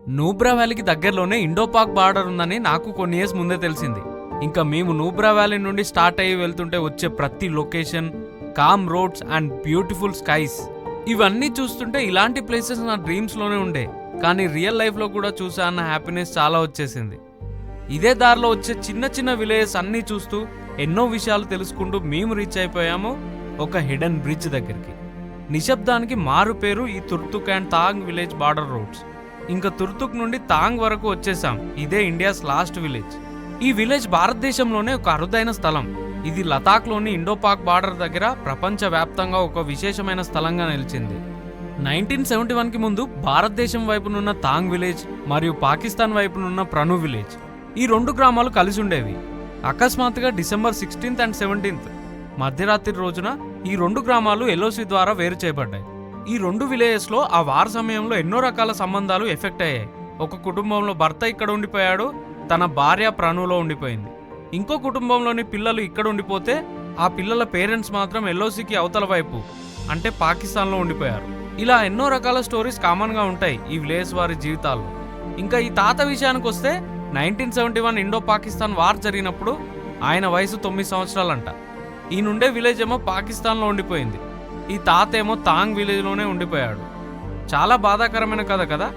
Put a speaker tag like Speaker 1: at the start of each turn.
Speaker 1: నూబ్రా వ్యాలీకి దగ్గరలోనే Indo Pak border ఉందని నాకు కొన్ని ఇయర్స్ ముందే తెలిసింది. ఇంకా మేము నూబ్రా వ్యాలీ నుండి స్టార్ట్ అయ్యి వెళ్తుంటే వచ్చే ప్రతి location, calm roads and beautiful skies, ఇవన్నీ చూస్తుంటే ఇలాంటి ప్లేసెస్ నా డ్రీమ్స్లోనే ఉండే. కానీ రియల్ లైఫ్లో కూడా చూసా అన్న హ్యాపీనెస్ చాలా వచ్చేసింది. ఇదే దారిలో వచ్చే చిన్న చిన్న విలేజెస్ అన్నీ చూస్తూ ఎన్నో విషయాలు తెలుసుకుంటూ మేము రీచ్ అయిపోయాము ఒక హిడెన్ బ్రిడ్జ్ దగ్గరికి. నిశ్శబ్దానికి మారు పేరు ఈ Turtuk and తాంగ్ village border roads. ఇంకా తుర్తుక్ నుండి తాంగ్ వరకు వచ్చేసాం. ఇదే ఇండియాస్ లాస్ట్ విలేజ్. ఈ విలేజ్ భారతదేశంలోనే ఒక అరుదైన స్థలం. ఇది లదాఖ్లోని ఇండో పాక్ బార్డర్ దగ్గర ప్రపంచవ్యాప్తంగా ఒక విశేషమైన స్థలంగా నిలిచింది. 1971కి ముందు భారతదేశం వైపునున్న తాంగ్ విలేజ్ మరియు పాకిస్తాన్ వైపునున్న ప్రణు విలేజ్, ఈ రెండు గ్రామాలు కలిసి ఉండేవి. అకస్మాత్తుగా డిసెంబర్ 16th and 17th మధ్యరాత్రి రోజున ఈ రెండు గ్రామాలు ఎల్ఓసి ద్వారా వేరు చేయబడ్డాయి. ఈ రెండు విలేజెస్లో ఆ వార్ సమయంలో ఎన్నో రకాల సంబంధాలు ఎఫెక్ట్ అయ్యాయి. ఒక కుటుంబంలో భర్త ఇక్కడ ఉండిపోయాడు, తన భార్య ప్రణులో ఉండిపోయింది. ఇంకో కుటుంబంలోని పిల్లలు ఇక్కడ ఉండిపోతే ఆ పిల్లల పేరెంట్స్ మాత్రం ఎల్ఓసికి అవతల వైపు అంటే పాకిస్తాన్లో ఉండిపోయారు. ఇలా ఎన్నో రకాల స్టోరీస్ కామన్గా ఉంటాయి ఈ విలేజ్ వారి జీవితాల్లో. ఇంకా ఈ తాత విషయానికి వస్తే 1971 ఇండో పాకిస్తాన్ వార్ జరిగినప్పుడు ఆయన వయసు 9 సంవత్సరాలంట. ఈ నుండే విలేజ్ ఏమో పాకిస్తాన్లో ఉండిపోయింది. ఈ తాత ఏమో తాంగ్ విలేజ్లోనే ఉండిపోయాడు. చాలా బాధాకరమైన కథ కదా.